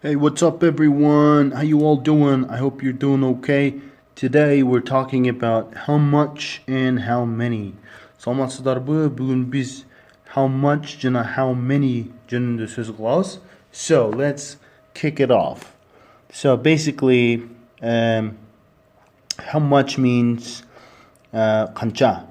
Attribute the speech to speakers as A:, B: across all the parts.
A: Hey, what's up everyone? How you all doing? I hope you're doing okay. Today we're talking about how much and how many. Саламатсыздарбы? Бүгүн биз how much жана how many жөнүндө сөз кылабыз. So, let's kick it off. So, basically, how much means канча.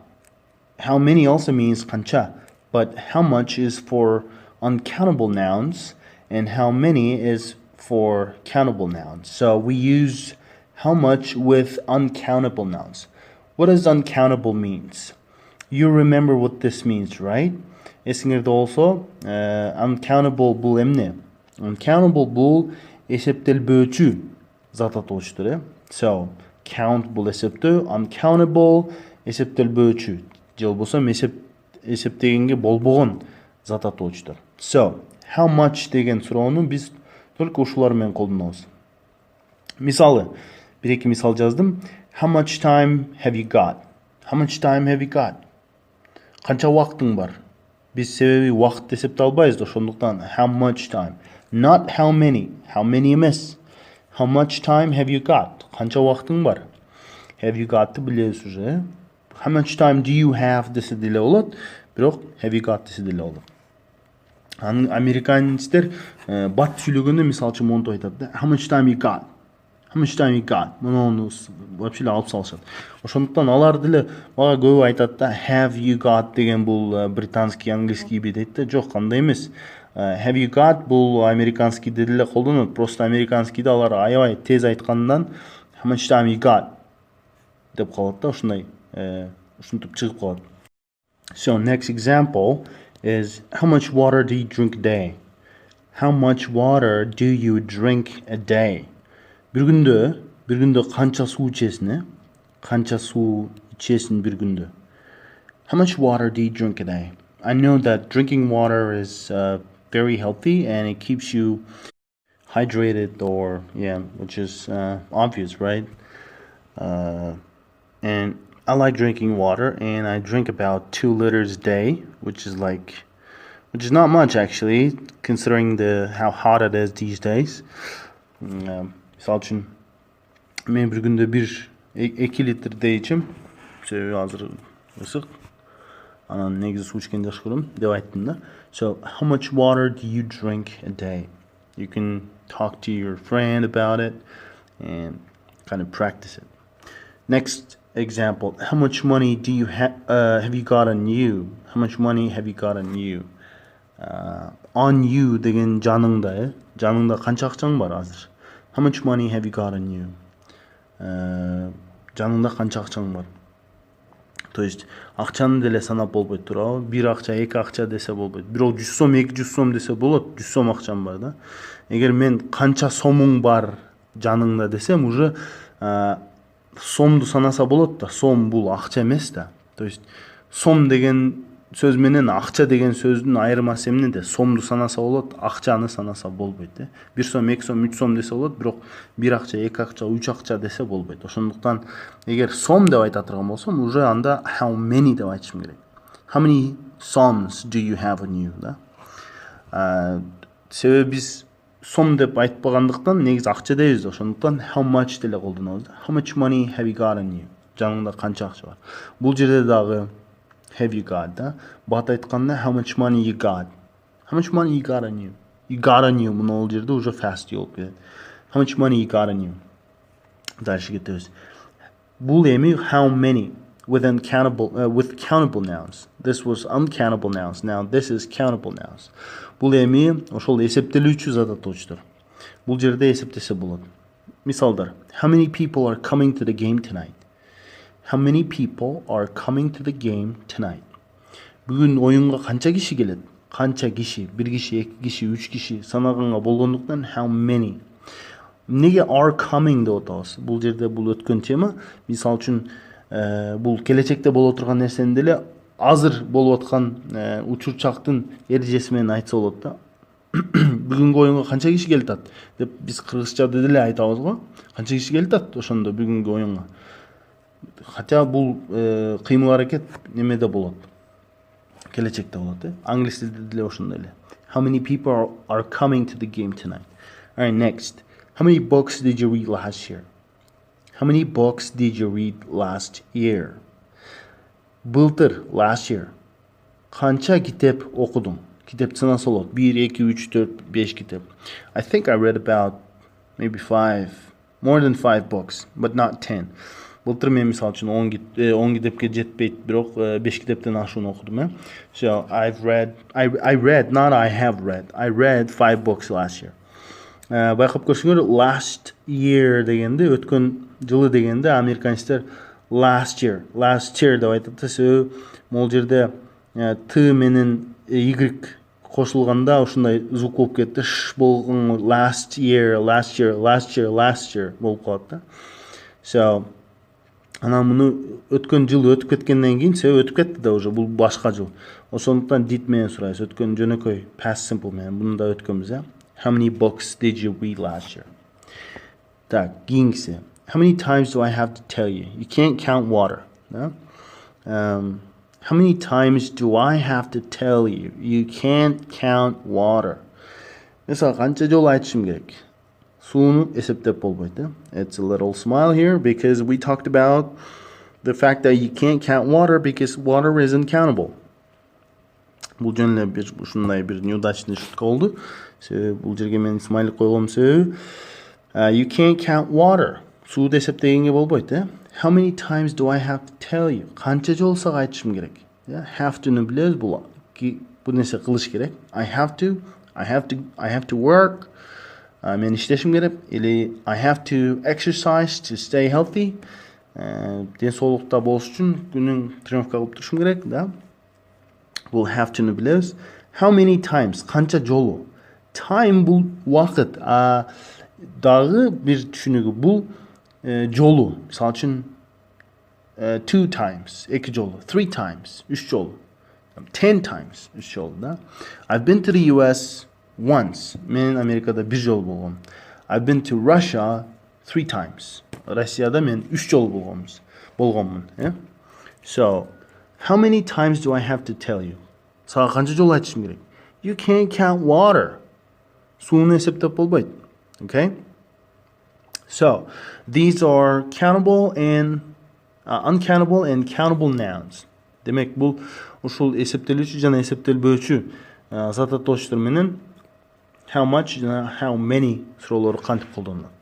A: How many also means канча, but how much is for uncountable nouns and how many is for countable nouns. So we use how much with uncountable nouns. What does uncountable means? You remember what this means, right? Esingerde also uncountable бул эмне? Uncountable бул эсептелбөөчү зат аталыштыр. So count бул эсептөө, uncountable эсептелбөөчү же болбосо эсептегенге болбогон зат аталыштыр. So how much деген суроону биз только ушулар менен колдонобуз. Мисалы, бир-эки мисал жаздым. How much time have you got? How much time have you got? Канча убактың бар? Биз себеби убакытты эсептей албайбыз да, ошондуктан how much time. Not how many. How many эмес. How much time have you got? Канча убактың бар? Have you got-ты билебиз уже. How much time do you have десе деле болот, бирок have you got десе деле болот. Американецтер бат сүйлөгөндө мисалы үчүн монтип айтат да. How much time you got? How much time you got? Муну вообще алып салышат. Ошондуктан алар деле мага көбү айтат да, have you got деген бул британский английский дейт да. Жок, кандай эмес. Have you got бул американский деле колдонот. Просто американскийде алар аябай тез айткандан how much time you got деп калат да, ушундай ушинтип чыгып калат. So next example is how much water do you drink a day? How much water do you drink a day? Bir gündө канча суу ичесиң, э? Канча суу ичесиң bir güндө? How much water do you drink a day? I know that drinking water is very healthy and it keeps you hydrated, or which is obvious, right? And I like drinking water, and I drink about 2 liters a day, which is not much actually, considering how hot it is these days. Misal үчүн мен bir күндө 2 литрдей ичем, себеби азыр ысык. Анан негизи суу ичкенди жакшы көрөм деп айттым да. So, how much water do you drink a day? You can talk to your friend about it and kind of practice it. Next example, how much money do you have you got on you? How much money have you got on you? On you деген жаныңда, э? Жаныңда канча акчаң бар азыр? How much money have you got on you? Жаныңда канча акчаң бар? То есть акчаны деле санап болбойт, туурабы? 1 акча, 2 акча десе болбойт. Бирок 100 сом, 200 сом десе болот. 100 сом акчам бар да. Эгер мен канча сомуң бар жаныңда десем, уже сомду санаса болот да. Сом бул акча эмес да. То есть сом деген сөз менен акча деген сөздүн айырмасы эмнеде? Сомду санаса болот, акчаны санаса болбойт, э? 1 сом, 2 сом, 3 сом десе болот, бирок 1 акча, 2 акча, 3 акча десе болбойт. Ошондуктан эгер сом деп айта турган болсом, уже анда how many деп айтышым керек. How many soms do you have on you, да? Себеби биз сом деп айтпагандыктан негизи акча дейбиз. Ошондуктан how much деле колдонобуз. How much money have you got on you? Жаныңда канча акча бар? Бул жерде дагы have you got, да? Бат айтканда how much money you got? How much money you got on you? You got on you. Муну ол жерде уже fast болуп кетет. How much money you got on you? Дальше кетебиз. Бул эми how many with countable nouns. This was uncountable nouns. Now this is countable nouns. Бул эми ошол эсептелүүчү зат аталыштыр. Бул жерде эсептесе болот. Мисалдар. How many people are coming to the game tonight? How many people are coming to the game tonight? Бүгүн оюнга канча киши келет? Канча киши? 1 киши, 2 киши, 3 киши санаганга болгондуктан how many? Неге are coming деп атабыз? Бул жерде бул өткөн тема. Мисал үчүн бул келечекте боло турган нерсени деле азыр болуп аткан учурчактын эрежеси менен айтса болот да. Бүгүнкү оюнга канча киши келатат деп биз кыргызчада деле айтабыз го. Канча киши келатат ошондо бүгүнкү оюнга? Хотя бул кыймыл аракет немеде болот? Келечекте болот, э? Англис тилде деле ошондой эле. How many people are coming to the game tonight? All right, next. How many books did you read last year? How many books did you read last year? Былтыр, last year. Канча китеп окудуң? Китеп санаса болот. 1, 2, 3, 4, 5 китеп. I think I read about maybe 5, more than 5 books, but not 10. Былтыр мен мисалы үчүн 10 китепке жетпейт, бирок 5 китептен ашуун окудум, So I read 5 books last year. Байкап көрсөңөр, last year дегенде, өткөн жылы дегенде американецтер last year деп айтат. So могул жерде т менен y кошулганда ушундай звук болуп кетти. Ш болгон last year болуп калат да. So ана муну өткөн жыл өтүп кеткенден кийин себеби өтүп кетти да уже, бул башка жыл. Ошондуктан did менен сурайбыз. Өткөн жөнөкөй past simple менен муну да өткөнбүз, How many books did you read last year? Так, кийинкиси. How many times do I have to tell you? You can't count water. No? How many times do I have to tell you? You can't count water. Mesela канча жолу айтышым керек? Сууну эсептеп болбойт. It's a little smile here because we talked about the fact that you can't count water because water isn't countable. Бул жөн эле бир ушундай бир неудачный шутка болду. Бул жерге мен смайлик койгом себеби you can't count water. Сууду эсептегенге болбойт, How many times do I have to tell you? Канча жолу сага айтышым керек? Have to'ну билебиз, бул нерсе кылыш керек. I have to work. Мен иштешим керек. Или I have to exercise to stay healthy. Ден соолукта болуш үчүн күнүң тренировка кылып турушум керек, да? Бул have to'ну билебиз. How many times? Канча жолу? Time бул вакыт. Дагы бир түшүнүгү бул жолу. Мисалы үчүн 2 times, 2 жолу, 3 times, 3 жолу, 10 times, 3 жолу, да? I've been to the US once. Мен Америкада 1 жолу болгом. I've been to Russia 3 times. Россияда мен 3 жолу болгоммун, So, how many times do I have to tell you? Сага канча жолу айтышым керек? You can't count water. Сууну эсептеп болбойт. Okay? So, these are countable and uncountable and countable nouns. Демек, бул ушул эсептелүүчү жана эсептелбөөчү зат атоочтор менен how much жана how many суроолору кантип колдонулат.